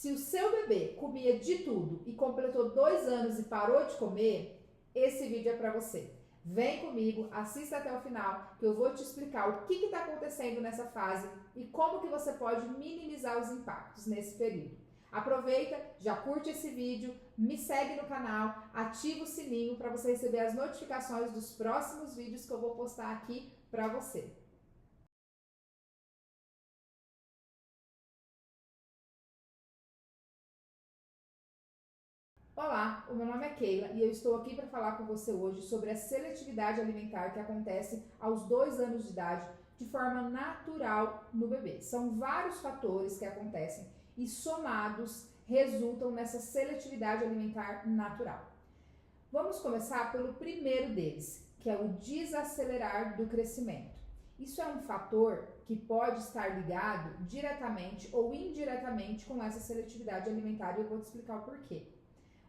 Se o seu bebê comia de tudo e completou 2 anos e parou de comer, esse vídeo é para você. Vem comigo, assista até o final, que eu vou te explicar o que está acontecendo nessa fase e como que você pode minimizar os impactos nesse período. Aproveita, já curte esse vídeo, me segue no canal, ativa o sininho para você receber as notificações dos próximos vídeos que eu vou postar aqui para você. Olá, o meu nome é Keila e eu estou aqui para falar com você hoje sobre a seletividade alimentar que acontece aos 2 anos de idade de forma natural no bebê. São vários fatores que acontecem e somados resultam nessa seletividade alimentar natural. Vamos começar pelo primeiro deles, que é o desacelerar do crescimento. Isso é um fator que pode estar ligado diretamente ou indiretamente com essa seletividade alimentar e eu vou te explicar o porquê.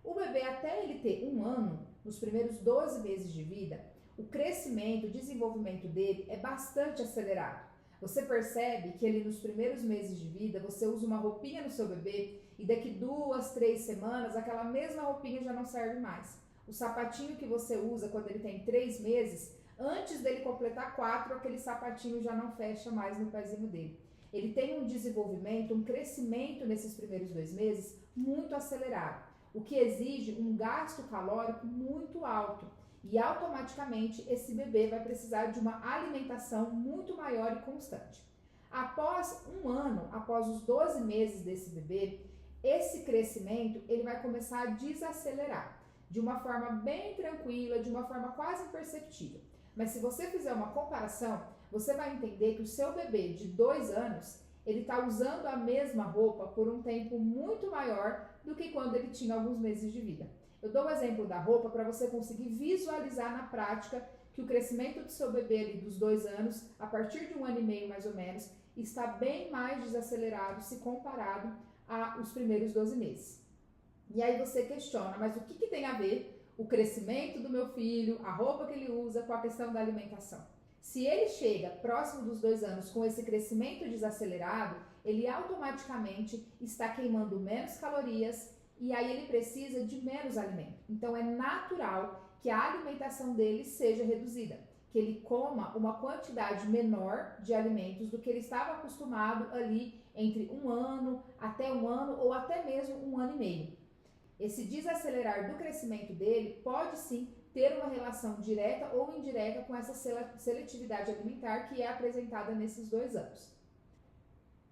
O bebê, até ele ter 1 ano, nos primeiros 12 meses de vida, o crescimento, o desenvolvimento dele é bastante acelerado. Você percebe que ele nos primeiros meses de vida, você usa uma roupinha no seu bebê e daqui 2, 3 semanas, aquela mesma roupinha já não serve mais. O sapatinho que você usa quando ele tem 3 meses, antes dele completar 4, aquele sapatinho já não fecha mais no pezinho dele. Ele tem um desenvolvimento, um crescimento nesses primeiros 2 meses muito acelerado, o que exige um gasto calórico muito alto e automaticamente esse bebê vai precisar de uma alimentação muito maior e constante. Após 1 ano, após os 12 meses desse bebê, esse crescimento ele vai começar a desacelerar de uma forma bem tranquila, de uma forma quase imperceptível. Mas se você fizer uma comparação, você vai entender que o seu bebê de 2 anos ele está usando a mesma roupa por um tempo muito maior do que quando ele tinha alguns meses de vida. Eu dou o exemplo da roupa para você conseguir visualizar na prática que o crescimento do seu bebê ali dos 2 anos, a partir de 1 ano e meio mais ou menos, está bem mais desacelerado se comparado aos primeiros 12 meses. E aí você questiona, mas o que tem a ver o crescimento do meu filho, a roupa que ele usa com a questão da alimentação? Se ele chega próximo dos 2 anos com esse crescimento desacelerado, ele automaticamente está queimando menos calorias e aí ele precisa de menos alimento. Então é natural que a alimentação dele seja reduzida, que ele coma uma quantidade menor de alimentos do que ele estava acostumado ali entre 1 ano até 1 ano ou até mesmo 1 ano e meio. Esse desacelerar do crescimento dele pode sim ter uma relação direta ou indireta com essa seletividade alimentar que é apresentada nesses 2 anos.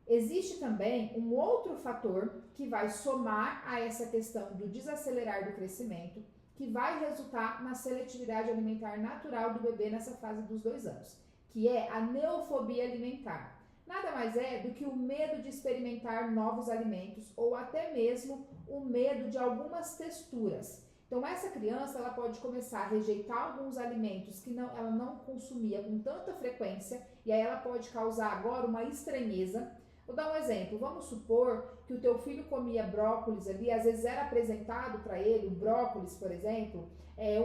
Existe também um outro fator que vai somar a essa questão do desacelerar do crescimento, que vai resultar na seletividade alimentar natural do bebê nessa fase dos 2 anos, que é a neofobia alimentar. Nada mais é do que o medo de experimentar novos alimentos ou até mesmo o medo de algumas texturas. Então essa criança ela pode começar a rejeitar alguns alimentos que ela não consumia com tanta frequência e aí ela pode causar agora uma estranheza. Vou dar um exemplo, vamos supor que o teu filho comia brócolis ali, às vezes era apresentado para ele o brócolis, por exemplo,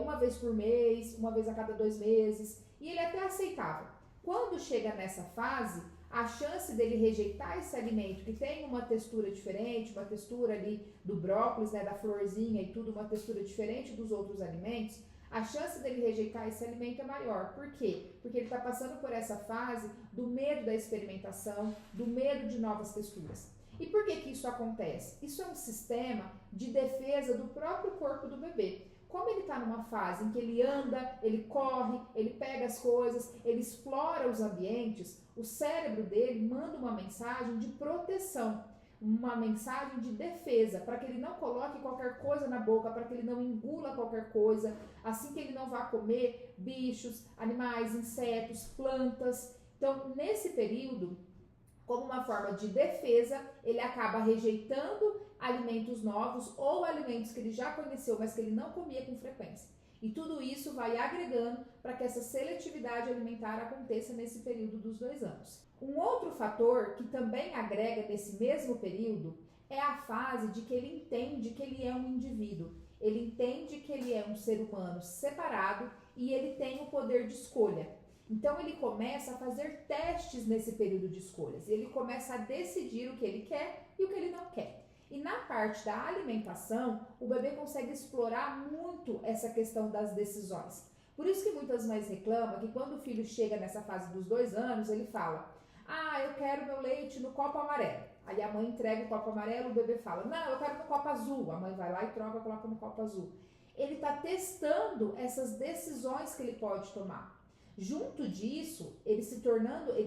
uma vez por mês, uma vez a cada 2 meses, e ele até aceitava. Quando chega nessa fase, a chance dele rejeitar esse alimento que tem uma textura diferente, uma textura ali do brócolis, né, da florzinha e tudo, uma textura diferente dos outros alimentos, a chance dele rejeitar esse alimento é maior. Por quê? Porque ele está passando por essa fase do medo da experimentação, do medo de novas texturas. E por que isso acontece? Isso é um sistema de defesa do próprio corpo do bebê. Como ele está numa fase em que ele anda, ele corre, ele pega as coisas, ele explora os ambientes, o cérebro dele manda uma mensagem de proteção, uma mensagem de defesa, para que ele não coloque qualquer coisa na boca, para que ele não engula qualquer coisa, assim que ele não vá comer bichos, animais, insetos, plantas. Então, nesse período, como uma forma de defesa, ele acaba rejeitando alimentos novos ou alimentos que ele já conheceu, mas que ele não comia com frequência. E tudo isso vai agregando para que essa seletividade alimentar aconteça nesse período dos 2 anos. Um outro fator que também agrega nesse mesmo período é a fase de que ele entende que ele é um indivíduo. Ele entende que ele é um ser humano separado e ele tem o poder de escolha. Então ele começa a fazer testes nesse período de escolhas. Ele começa a decidir o que ele quer e o que ele não quer. E na parte da alimentação, o bebê consegue explorar muito essa questão das decisões. Por isso que muitas mães reclamam que quando o filho chega nessa fase dos 2 anos, ele fala: ah, eu quero meu leite no copo amarelo. Aí a mãe entrega o copo amarelo, o bebê fala: não, eu quero no copo azul. A mãe vai lá e troca, coloca no copo azul. Ele está testando essas decisões que ele pode tomar. Junto disso, ele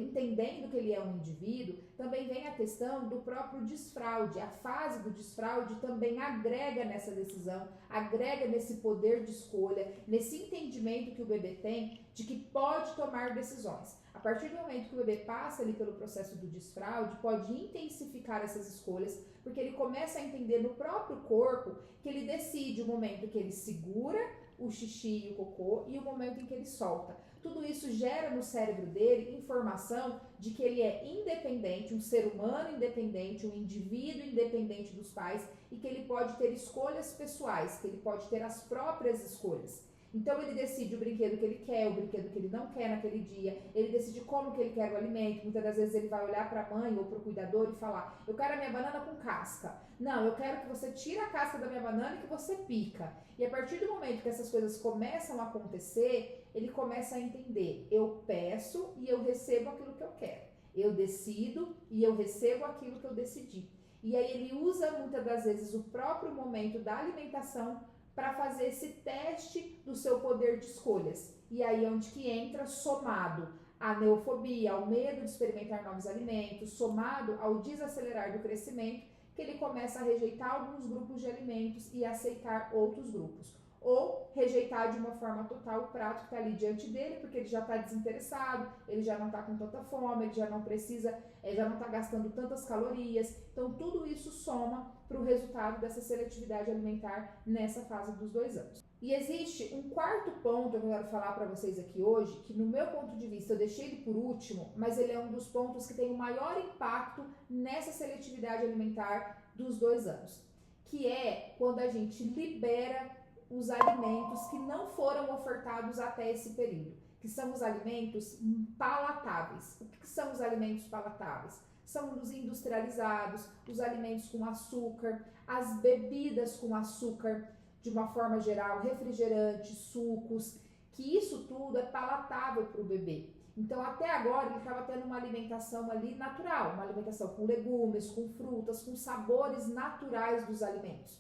entendendo que ele é um indivíduo, também vem a questão do próprio desfraude. A fase do desfraude também agrega nessa decisão, agrega nesse poder de escolha, nesse entendimento que o bebê tem de que pode tomar decisões. A partir do momento que o bebê passa ali pelo processo do desfraude, pode intensificar essas escolhas, porque ele começa a entender no próprio corpo que ele decide o momento que ele segura o xixi e o cocô e o momento em que ele solta. Tudo isso gera no cérebro dele informação de que ele é independente, um ser humano independente, um indivíduo independente dos pais e que ele pode ter escolhas pessoais, que ele pode ter as próprias escolhas. Então ele decide o brinquedo que ele quer, o brinquedo que ele não quer naquele dia, ele decide como que ele quer o alimento. Muitas das vezes ele vai olhar para a mãe ou para o cuidador e falar: eu quero a minha banana com casca. Não, eu quero que você tire a casca da minha banana e que você pica. E a partir do momento que essas coisas começam a acontecer, ele começa a entender: eu peço e eu recebo aquilo que eu quero. Eu decido e eu recebo aquilo que eu decidi. E aí ele usa muitas das vezes o próprio momento da alimentação para fazer esse teste do seu poder de escolhas. E aí é onde que entra, somado à neofobia, ao medo de experimentar novos alimentos, somado ao desacelerar do crescimento, que ele começa a rejeitar alguns grupos de alimentos e aceitar outros grupos. Ou rejeitar de uma forma total o prato que está ali diante dele, porque ele já está desinteressado, ele já não está com tanta fome, ele já não precisa, já não está gastando tantas calorias. Então tudo isso soma para o resultado dessa seletividade alimentar nessa fase dos 2 anos. E existe um quarto ponto que eu quero falar para vocês aqui hoje, que no meu ponto de vista eu deixei ele por último, mas ele é um dos pontos que tem o maior impacto nessa seletividade alimentar dos 2 anos, que é quando a gente libera os alimentos que não foram ofertados até esse período, que são os alimentos palatáveis. O que são os alimentos palatáveis? São os industrializados, os alimentos com açúcar, as bebidas com açúcar, de uma forma geral, refrigerantes, sucos, que isso tudo é palatável para o bebê. Então, até agora, ele estava tendo uma alimentação ali natural, uma alimentação com legumes, com frutas, com sabores naturais dos alimentos.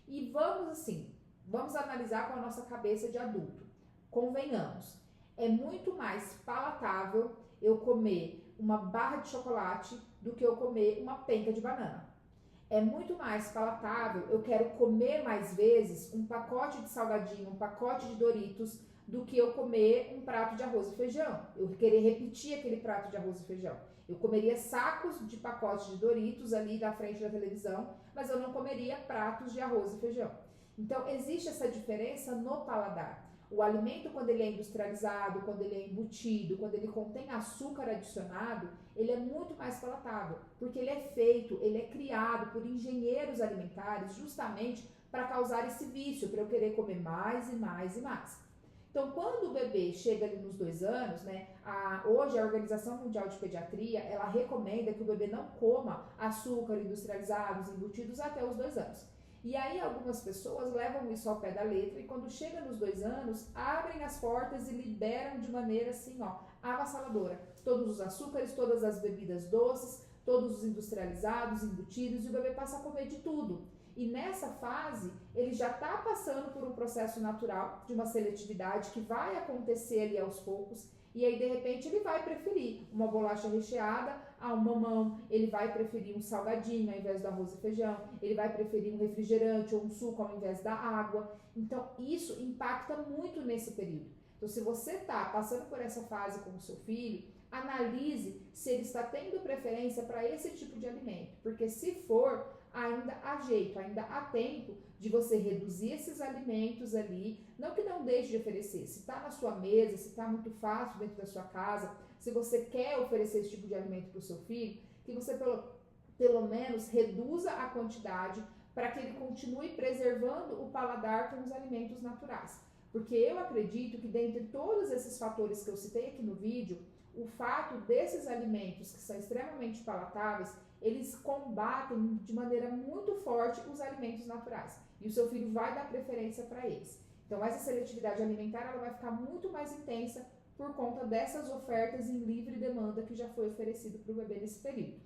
E vamos analisar com a nossa cabeça de adulto. Convenhamos, é muito mais palatável eu comer uma barra de chocolate do que eu comer uma penca de banana. É muito mais palatável eu quero comer mais vezes um pacote de salgadinho, um pacote de Doritos, do que eu comer um prato de arroz e feijão. Eu querer repetir aquele prato de arroz e feijão. Eu comeria sacos de pacotes de Doritos ali na frente da televisão, mas eu não comeria pratos de arroz e feijão. Então, existe essa diferença no paladar. O alimento, quando ele é industrializado, quando ele é embutido, quando ele contém açúcar adicionado, ele é muito mais palatável, porque ele é feito, ele é criado por engenheiros alimentares justamente para causar esse vício, para eu querer comer mais e mais e mais. Então, quando o bebê chega ali nos 2 anos, né, hoje a Organização Mundial de Pediatria, ela recomenda que o bebê não coma açúcar industrializados, embutidos até os 2 anos. E aí algumas pessoas levam isso ao pé da letra e quando chega nos 2 anos, abrem as portas e liberam de maneira assim, avassaladora. Todos os açúcares, todas as bebidas doces, todos os industrializados, embutidos, e o bebê passa a comer de tudo. E nessa fase, ele já está passando por um processo natural de uma seletividade que vai acontecer ali aos poucos. E aí, de repente, ele vai preferir uma bolacha recheada a um mamão, ele vai preferir um salgadinho ao invés do arroz e feijão, ele vai preferir um refrigerante ou um suco ao invés da água. Então, isso impacta muito nesse período. Então, se você está passando por essa fase com o seu filho, analise se ele está tendo preferência para esse tipo de alimento. Porque se for, ainda há jeito, ainda há tempo de você reduzir esses alimentos ali, não que não deixe de oferecer, se está na sua mesa, se está muito fácil dentro da sua casa, se você quer oferecer esse tipo de alimento para o seu filho, que você pelo menos reduza a quantidade para que ele continue preservando o paladar com os alimentos naturais. Porque eu acredito que dentre todos esses fatores que eu citei aqui no vídeo, o fato desses alimentos que são extremamente palatáveis, eles combatem de maneira muito forte os alimentos naturais. E o seu filho vai dar preferência para eles. Então, essa seletividade alimentar ela vai ficar muito mais intensa por conta dessas ofertas em livre demanda que já foi oferecido para o bebê nesse período.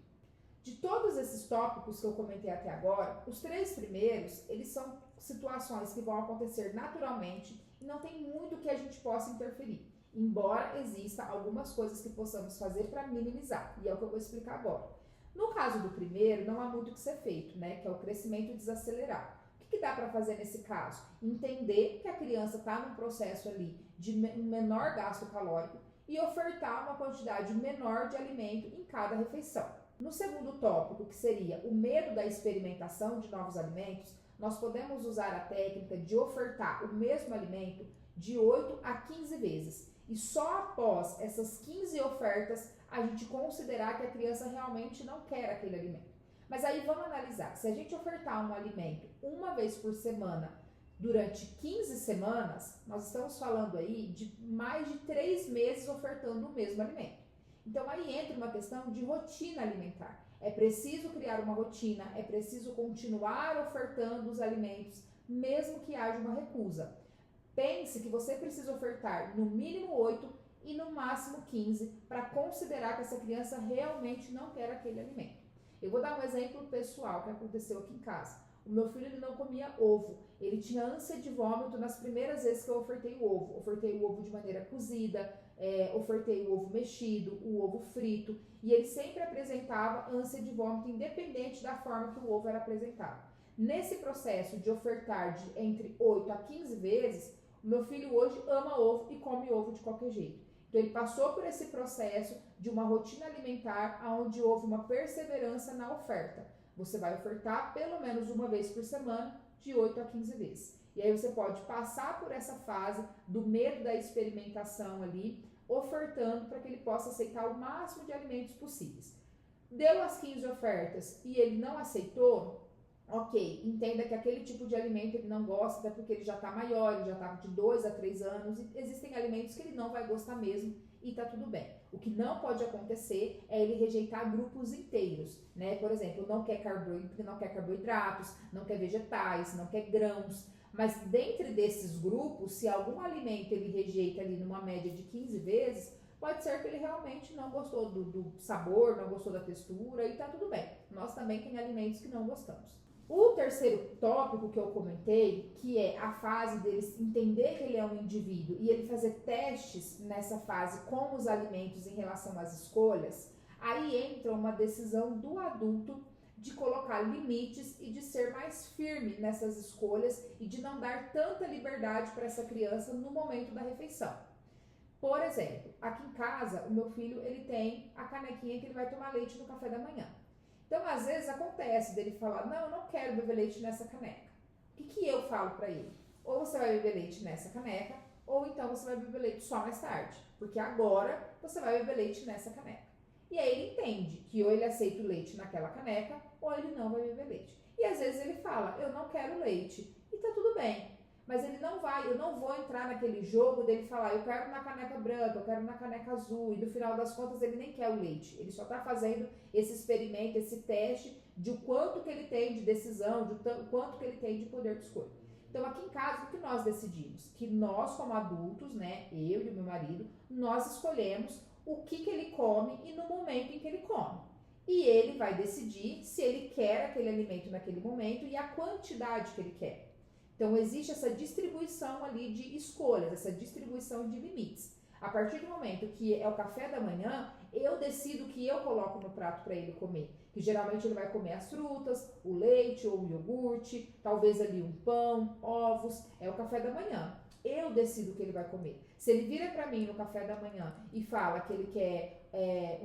De todos esses tópicos que eu comentei até agora, os 3 primeiros, eles são situações que vão acontecer naturalmente e não tem muito que a gente possa interferir, embora exista algumas coisas que possamos fazer para minimizar, e é o que eu vou explicar agora. No caso do primeiro, não há muito o que ser feito, né, que é o crescimento desacelerado. O que dá para fazer nesse caso? Entender que a criança está num processo ali de menor gasto calórico e ofertar uma quantidade menor de alimento em cada refeição. No segundo tópico, que seria o medo da experimentação de novos alimentos, nós podemos usar a técnica de ofertar o mesmo alimento de 8 a 15 vezes. E só após essas 15 ofertas, a gente considerar que a criança realmente não quer aquele alimento. Mas aí vamos analisar, se a gente ofertar um alimento uma vez por semana durante 15 semanas, nós estamos falando aí de mais de 3 meses ofertando o mesmo alimento. Então aí entra uma questão de rotina alimentar. É preciso criar uma rotina, é preciso continuar ofertando os alimentos, mesmo que haja uma recusa. Pense que você precisa ofertar no mínimo 8 e no máximo 15 para considerar que essa criança realmente não quer aquele alimento. Eu vou dar um exemplo pessoal que aconteceu aqui em casa. O meu filho ele não comia ovo, ele tinha ânsia de vômito nas primeiras vezes que eu ofertei o ovo. Ofertei o ovo de maneira cozida, ofertei o ovo mexido, o ovo frito, e ele sempre apresentava ânsia de vômito independente da forma que o ovo era apresentado. Nesse processo de ofertar de entre 8 a 15 vezes, o meu filho hoje ama ovo e come ovo de qualquer jeito. Então, ele passou por esse processo de uma rotina alimentar onde houve uma perseverança na oferta. Você vai ofertar pelo menos uma vez por semana, de 8 a 15 vezes. E aí você pode passar por essa fase do medo da experimentação ali, ofertando para que ele possa aceitar o máximo de alimentos possíveis. Deu as 15 ofertas e ele não aceitou, ok, entenda que aquele tipo de alimento ele não gosta, até porque ele já está maior, ele já está de 2 a 3 anos, e existem alimentos que ele não vai gostar mesmo, e tá tudo bem. O que não pode acontecer é ele rejeitar grupos inteiros, né? Por exemplo, não quer carboidratos, não quer vegetais, não quer grãos, mas dentre desses grupos, se algum alimento ele rejeita ali numa média de 15 vezes, pode ser que ele realmente não gostou do sabor, não gostou da textura, e tá tudo bem. Nós também tem alimentos que não gostamos. O terceiro tópico que eu comentei, que é a fase deles entender que ele é um indivíduo e ele fazer testes nessa fase com os alimentos em relação às escolhas, aí entra uma decisão do adulto de colocar limites e de ser mais firme nessas escolhas e de não dar tanta liberdade para essa criança no momento da refeição. Por exemplo, aqui em casa, o meu filho ele tem a canequinha que ele vai tomar leite no café da manhã. Então, às vezes acontece dele falar, não, eu não quero beber leite nessa caneca. O que eu falo para ele? Ou você vai beber leite nessa caneca, ou então você vai beber leite só mais tarde, porque agora você vai beber leite nessa caneca. E aí ele entende que ou ele aceita o leite naquela caneca, ou ele não vai beber leite. E às vezes ele fala, eu não quero leite, e tá tudo bem. Mas ele não vai, eu não vou entrar naquele jogo dele falar, eu quero na caneca branca, eu quero na caneca azul, e no final das contas ele nem quer o leite. Ele só está fazendo esse experimento, esse teste de o quanto que ele tem de decisão, de o quanto que ele tem de poder de escolha. Então aqui em casa, o que nós decidimos? Que nós como adultos, né, eu e o meu marido, nós escolhemos o que ele come e no momento em que ele come. E ele vai decidir se ele quer aquele alimento naquele momento e a quantidade que ele quer. Então, existe essa distribuição ali de escolhas, essa distribuição de limites. A partir do momento que é o café da manhã, eu decido o que eu coloco no prato para ele comer. Que geralmente ele vai comer as frutas, o leite ou o iogurte, talvez ali um pão, ovos, é o café da manhã. Eu decido o que ele vai comer. Se ele vira para mim no café da manhã e fala que ele quer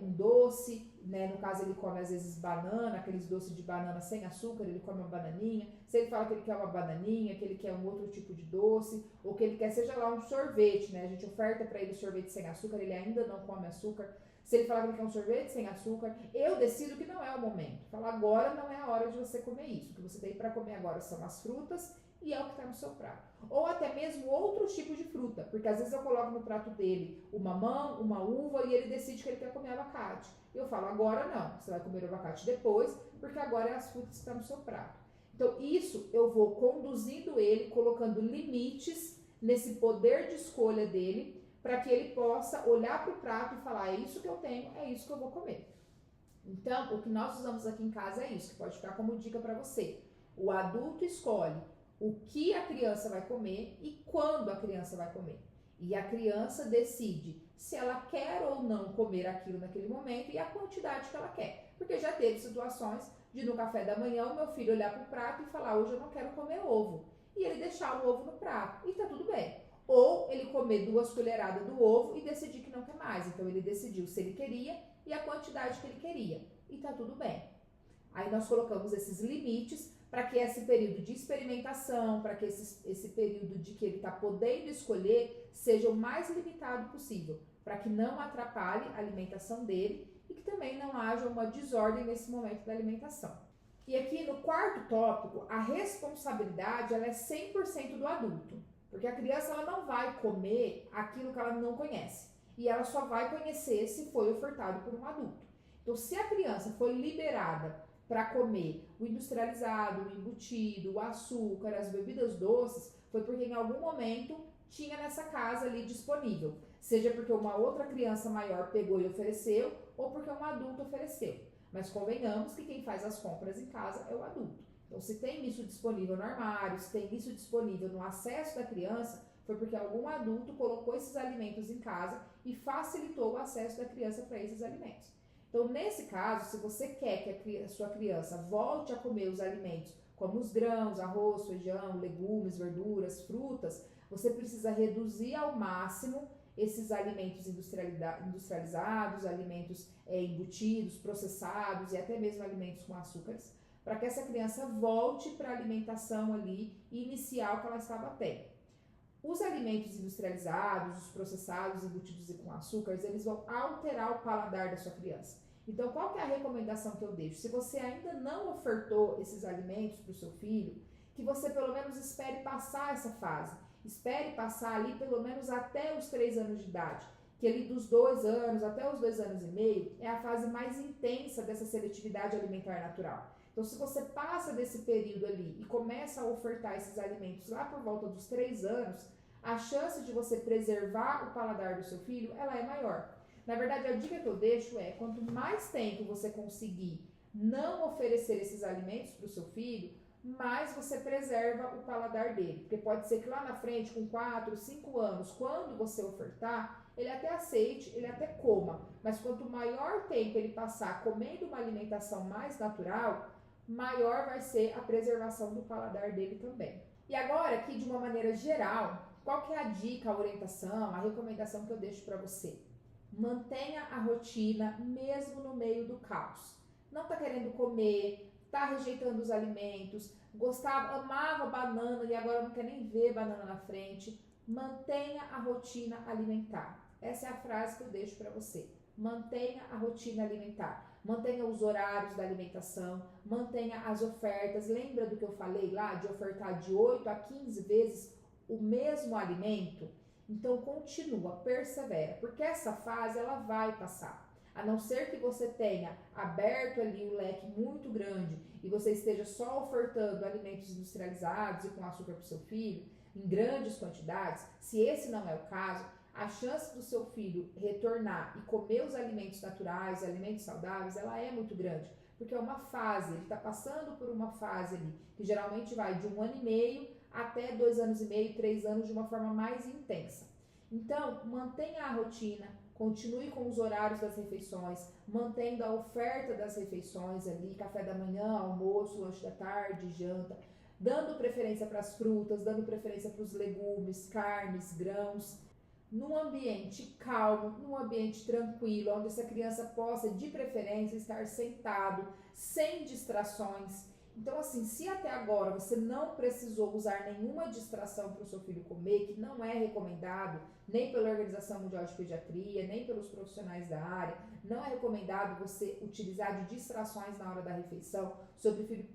um doce, né? No caso ele come às vezes banana, aqueles doces de banana sem açúcar, ele come uma bananinha. Se ele fala que ele quer uma bananinha, que ele quer um outro tipo de doce, ou que ele quer seja lá um sorvete, né? A gente oferta para ele sorvete sem açúcar, ele ainda não come açúcar. Se ele falar que ele quer um sorvete sem açúcar, eu decido que não é o momento. Falo, agora não é a hora de você comer isso. O que você tem para comer agora são as frutas e é o que está no seu prato. Ou até mesmo outros tipos de fruta, porque às vezes eu coloco no prato dele uma mamão, uma uva e ele decide que ele quer comer abacate. Eu falo, agora não, você vai comer o abacate depois, porque agora é as frutas que estão no seu prato. Então isso eu vou conduzindo ele, colocando limites nesse poder de escolha dele, para que ele possa olhar para o prato e falar, é isso que eu tenho, é isso que eu vou comer. Então, o que nós usamos aqui em casa é isso, que pode ficar como dica para você. O adulto escolhe o que a criança vai comer e quando a criança vai comer. E a criança decide se ela quer ou não comer aquilo naquele momento e a quantidade que ela quer. Porque já teve situações de no café da manhã o meu filho olhar para o prato e falar, hoje eu não quero comer ovo. E ele deixar o ovo no prato. E tá tudo bem. Ou ele comer 2 colheradas do ovo e decidir que não quer mais. Então ele decidiu se ele queria e a quantidade que ele queria. E tá tudo bem. Aí nós colocamos esses limites para que esse período de experimentação, para que esse período de que ele está podendo escolher seja o mais limitado possível, para que não atrapalhe a alimentação dele e que também não haja uma desordem nesse momento da alimentação. E aqui no quarto tópico, a responsabilidade ela é 100% do adulto, porque a criança ela não vai comer aquilo que ela não conhece e ela só vai conhecer se foi ofertado por um adulto. Então, se a criança foi liberada para comer o industrializado, o embutido, o açúcar, as bebidas doces, foi porque em algum momento tinha nessa casa ali disponível. Seja porque uma outra criança maior pegou e ofereceu, ou porque um adulto ofereceu. Mas convenhamos que quem faz as compras em casa é o adulto. Então, se tem isso disponível no armário, se tem isso disponível no acesso da criança, foi porque algum adulto colocou esses alimentos em casa e facilitou o acesso da criança para esses alimentos. Então, nesse caso, se você quer que a sua criança volte a comer os alimentos, como os grãos, arroz, feijão, legumes, verduras, frutas, você precisa reduzir ao máximo esses alimentos industrializados, alimentos embutidos, processados e até mesmo alimentos com açúcares, para que essa criança volte para a alimentação ali inicial que ela estava tendo. Os alimentos industrializados, os processados, embutidos e com açúcares, eles vão alterar o paladar da sua criança. Então, qual que é a recomendação que eu deixo? Se você ainda não ofertou esses alimentos para o seu filho, que você pelo menos espere passar essa fase. Espere passar ali pelo menos até os 3 anos de idade. Que ali dos 2 anos até os 2 anos e meio é a fase mais intensa dessa seletividade alimentar natural. Então, se você passa desse período ali e começa a ofertar esses alimentos lá por volta dos 3 anos, a chance de você preservar o paladar do seu filho, ela é maior. Na verdade, a dica que eu deixo é, quanto mais tempo você conseguir não oferecer esses alimentos para o seu filho, mais você preserva o paladar dele. Porque pode ser que lá na frente, com 4, 5 anos, quando você ofertar, ele até aceite, ele até coma. Mas quanto maior tempo ele passar comendo uma alimentação mais natural, maior vai ser a preservação do paladar dele também. E agora, aqui de uma maneira geral, qual que é a dica, a orientação, a recomendação que eu deixo para você? Mantenha a rotina mesmo no meio do caos. Não está querendo comer, está rejeitando os alimentos, gostava, amava banana e agora não quer nem ver banana na frente. Mantenha a rotina alimentar. Essa é a frase que eu deixo para você. Mantenha a rotina alimentar. Mantenha os horários da alimentação, mantenha as ofertas. Lembra do que eu falei lá de ofertar de 8 a 15 vezes o mesmo alimento? Então continua, persevera, porque essa fase ela vai passar. A não ser que você tenha aberto ali um leque muito grande e você esteja só ofertando alimentos industrializados e com açúcar para o seu filho, em grandes quantidades, se esse não é o caso, a chance do seu filho retornar e comer os alimentos naturais, alimentos saudáveis, ela é muito grande. Porque é uma fase, ele está passando por uma fase ali, que geralmente vai de 1 ano e meio até 2 anos e meio, 3 anos de uma forma mais intensa. Então, mantenha a rotina, continue com os horários das refeições, mantendo a oferta das refeições ali, café da manhã, almoço, lanche da tarde, janta, dando preferência para as frutas, dando preferência para os legumes, carnes, grãos, num ambiente calmo, num ambiente tranquilo, onde essa criança possa, de preferência, estar sentado, sem distrações. Então, assim, se até agora você não precisou usar nenhuma distração para o seu filho comer, que não é recomendado nem pela Organização Mundial de Pediatria, nem pelos profissionais da área, não é recomendado você utilizar de distrações na hora da refeição.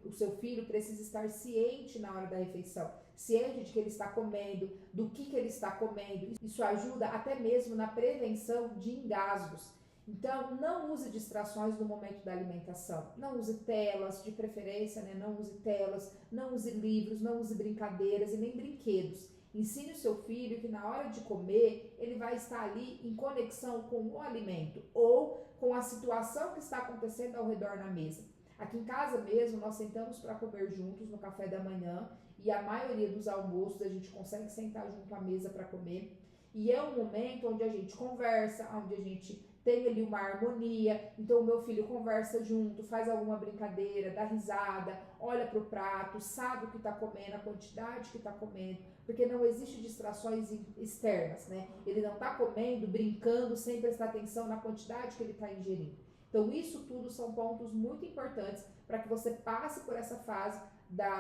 O seu filho precisa estar ciente na hora da refeição, ciente de que ele está comendo, do que ele está comendo. Isso ajuda até mesmo na prevenção de engasgos. Então, não use distrações no momento da alimentação. Não use telas, de preferência, né? Não use telas, não use livros, não use brincadeiras e nem brinquedos. Ensine o seu filho que na hora de comer, ele vai estar ali em conexão com o alimento ou com a situação que está acontecendo ao redor na mesa. Aqui em casa mesmo, nós sentamos para comer juntos no café da manhã e a maioria dos almoços a gente consegue sentar junto à mesa para comer. E é um momento onde a gente conversa, onde a gente tem ali uma harmonia. Então o meu filho conversa junto, faz alguma brincadeira, dá risada, olha para o prato, sabe o que está comendo, a quantidade que está comendo, porque não existe distrações externas, né? Ele não está comendo, brincando, sem prestar atenção na quantidade que ele está ingerindo. Então isso tudo são pontos muito importantes para que você passe por essa fase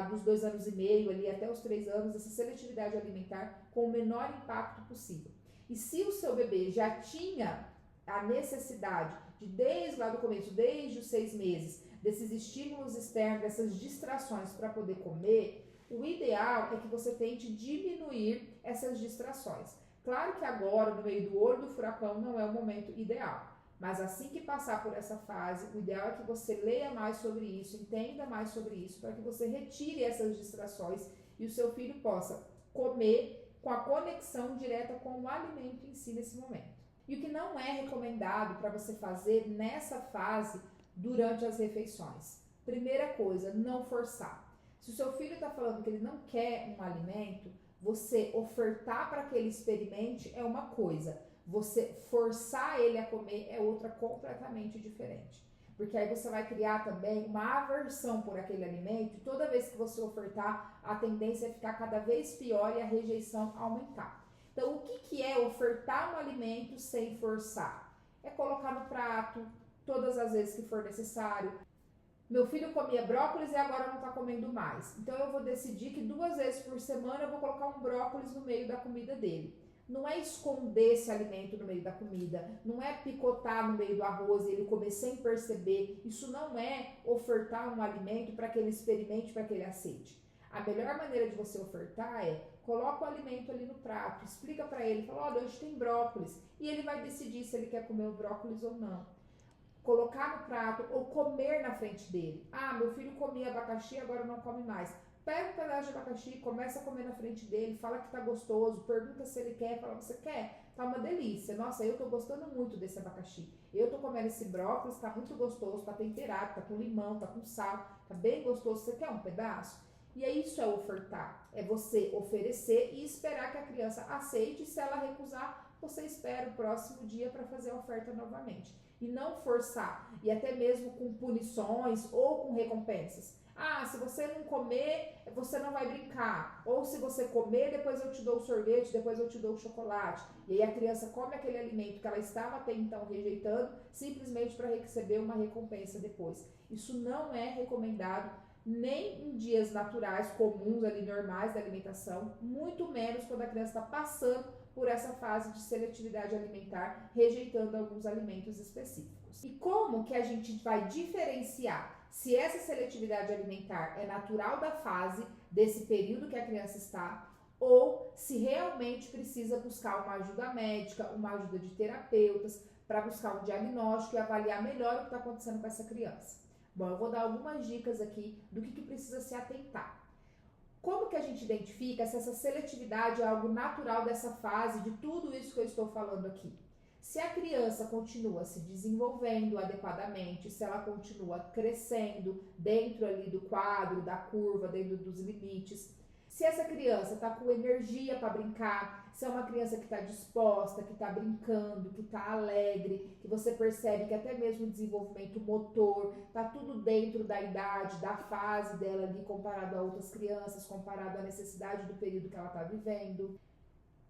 dos 2 anos e meio ali até os 3 anos, essa seletividade alimentar com o menor impacto possível. E se o seu bebê já tinha a necessidade de, desde lá do começo, desde os 6 meses, desses estímulos externos, dessas distrações para poder comer, o ideal é que você tente diminuir essas distrações. Claro que agora, no meio do olho do furacão, não é o momento ideal, mas assim que passar por essa fase, o ideal é que você leia mais sobre isso, entenda mais sobre isso, para que você retire essas distrações e o seu filho possa comer com a conexão direta com o alimento em si nesse momento. E o que não é recomendado para você fazer nessa fase durante as refeições? Primeira coisa, não forçar. Se o seu filho está falando que ele não quer um alimento, você ofertar para que ele experimente é uma coisa. Você forçar ele a comer é outra completamente diferente. Porque aí você vai criar também uma aversão por aquele alimento e toda vez que você ofertar, a tendência é ficar cada vez pior e a rejeição aumentar. Então, o que é ofertar um alimento sem forçar? É colocar no prato todas as vezes que for necessário. Meu filho comia brócolis e agora não está comendo mais. Então, eu vou decidir que 2 vezes por semana eu vou colocar um brócolis no meio da comida dele. Não é esconder esse alimento no meio da comida, não é picotar no meio do arroz e ele comer sem perceber. Isso não é ofertar um alimento para que ele experimente, para que ele aceite. A melhor maneira de você ofertar é coloca o alimento ali no prato, explica para ele, fala, olha, hoje tem brócolis, e ele vai decidir se ele quer comer o brócolis ou não. Colocar no prato ou comer na frente dele. Ah, meu filho comia abacaxi, agora não come mais. Pega um pedaço de abacaxi, começa a comer na frente dele, fala que tá gostoso, pergunta se ele quer, fala, você quer? Tá uma delícia. Nossa, eu tô gostando muito desse abacaxi. Eu tô comendo esse brócolis, tá muito gostoso, tá temperado, tá com limão, tá com sal, tá bem gostoso. Você quer um pedaço? E é isso, é ofertar. É você oferecer e esperar que a criança aceite. Se ela recusar, você espera o próximo dia para fazer a oferta novamente. E não forçar. E até mesmo com punições ou com recompensas. Ah, se você não comer, você não vai brincar. Ou se você comer, depois eu te dou o sorvete, depois eu te dou o chocolate. E aí a criança come aquele alimento que ela estava até então rejeitando, simplesmente para receber uma recompensa depois. Isso não é recomendado nem em dias naturais, comuns, ali, normais da alimentação, muito menos quando a criança está passando por essa fase de seletividade alimentar, rejeitando alguns alimentos específicos. E como que a gente vai diferenciar se essa seletividade alimentar é natural da fase, desse período que a criança está, ou se realmente precisa buscar uma ajuda médica, uma ajuda de terapeutas, para buscar um diagnóstico e avaliar melhor o que está acontecendo com essa criança? Bom, eu vou dar algumas dicas aqui do que precisa se atentar. Como que a gente identifica se essa seletividade é algo natural dessa fase, de tudo isso que eu estou falando aqui? Se a criança continua se desenvolvendo adequadamente, se ela continua crescendo dentro ali do quadro, da curva, dentro dos limites, se essa criança está com energia para brincar, se é uma criança que está disposta, que está brincando, que está alegre, que você percebe que até mesmo o desenvolvimento motor está tudo dentro da idade, da fase dela ali, comparado a outras crianças, comparado à necessidade do período que ela está vivendo.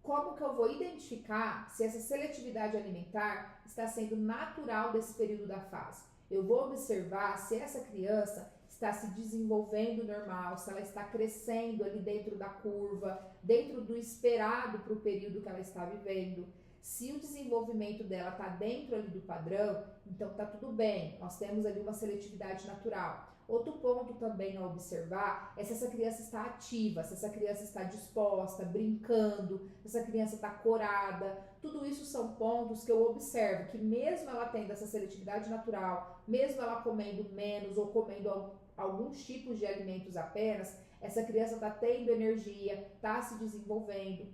Como que eu vou identificar se essa seletividade alimentar está sendo natural desse período da fase? Eu vou observar se essa criança está se desenvolvendo normal, se ela está crescendo ali dentro da curva, dentro do esperado para o período que ela está vivendo. Se o desenvolvimento dela está dentro ali do padrão, então está tudo bem, nós temos ali uma seletividade natural. Outro ponto também a observar é se essa criança está ativa, se essa criança está disposta, brincando, se essa criança está corada. Tudo isso são pontos que eu observo, que mesmo ela tendo essa seletividade natural, mesmo ela comendo menos ou comendo alguns tipos de alimentos apenas, essa criança está tendo energia, está se desenvolvendo.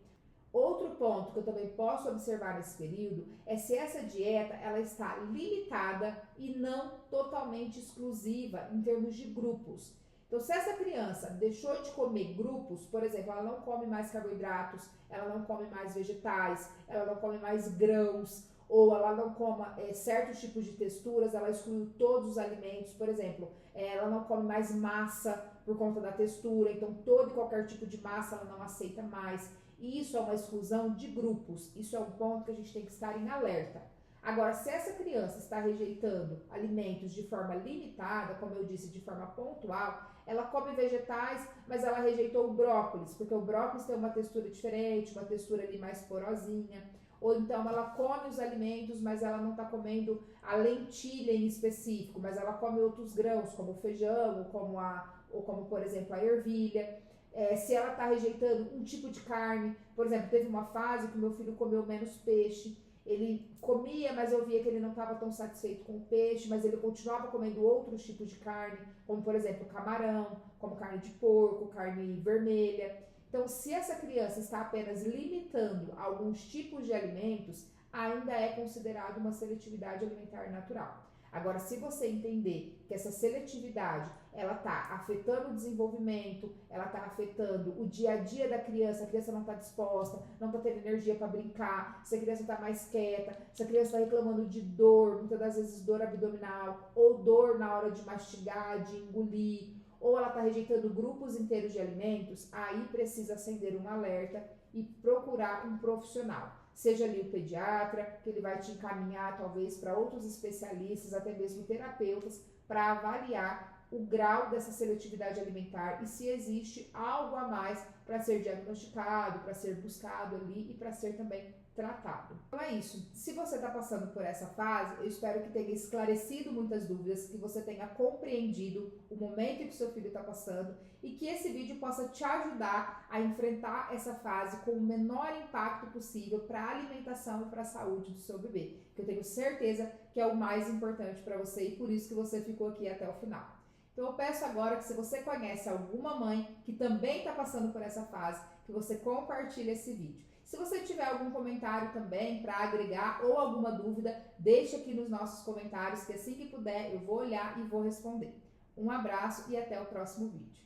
Outro ponto que eu também posso observar nesse período é se essa dieta ela está limitada e não totalmente exclusiva em termos de grupos. Então, se essa criança deixou de comer grupos, por exemplo, ela não come mais carboidratos, ela não come mais vegetais, ela não come mais grãos, ou ela não come certos tipos de texturas, ela excluiu todos os alimentos, por exemplo, ela não come mais massa por conta da textura, então todo e qualquer tipo de massa ela não aceita mais. E isso é uma exclusão de grupos, isso é um ponto que a gente tem que estar em alerta. Agora, se essa criança está rejeitando alimentos de forma limitada, como eu disse, de forma pontual, ela come vegetais, mas ela rejeitou o brócolis, porque o brócolis tem uma textura diferente, uma textura ali mais porosinha. Ou então ela come os alimentos, mas ela não está comendo a lentilha em específico, mas ela come outros grãos, como o feijão, ou como por exemplo, a ervilha. Se ela está rejeitando um tipo de carne, por exemplo, teve uma fase que o meu filho comeu menos peixe, ele comia, mas eu via que ele não estava tão satisfeito com o peixe, mas ele continuava comendo outros tipos de carne, como por exemplo camarão, como carne de porco, carne vermelha. Então, se essa criança está apenas limitando alguns tipos de alimentos, ainda é considerado uma seletividade alimentar natural. Agora, se você entender que essa seletividade, ela está afetando o desenvolvimento, ela está afetando o dia a dia da criança, a criança não está disposta, não está tendo energia para brincar, se a criança está mais quieta, se a criança está reclamando de dor, muitas das vezes dor abdominal, ou dor na hora de mastigar, de engolir, ou ela está rejeitando grupos inteiros de alimentos, aí precisa acender um alerta e procurar um profissional. Seja ali o pediatra, que ele vai te encaminhar talvez para outros especialistas, até mesmo terapeutas, para avaliar o grau dessa seletividade alimentar e se existe algo a mais para ser diagnosticado, para ser buscado ali e para ser também tratado. Então é isso. Se você está passando por essa fase, eu espero que tenha esclarecido muitas dúvidas, que você tenha compreendido o momento em que seu filho está passando e que esse vídeo possa te ajudar a enfrentar essa fase com o menor impacto possível para a alimentação e para a saúde do seu bebê, que eu tenho certeza que é o mais importante para você e por isso que você ficou aqui até o final. Então eu peço agora que, se você conhece alguma mãe que também está passando por essa fase, que você compartilhe esse vídeo. Se você tiver algum comentário também para agregar ou alguma dúvida, deixe aqui nos nossos comentários, que assim que puder eu vou olhar e vou responder. Um abraço e até o próximo vídeo.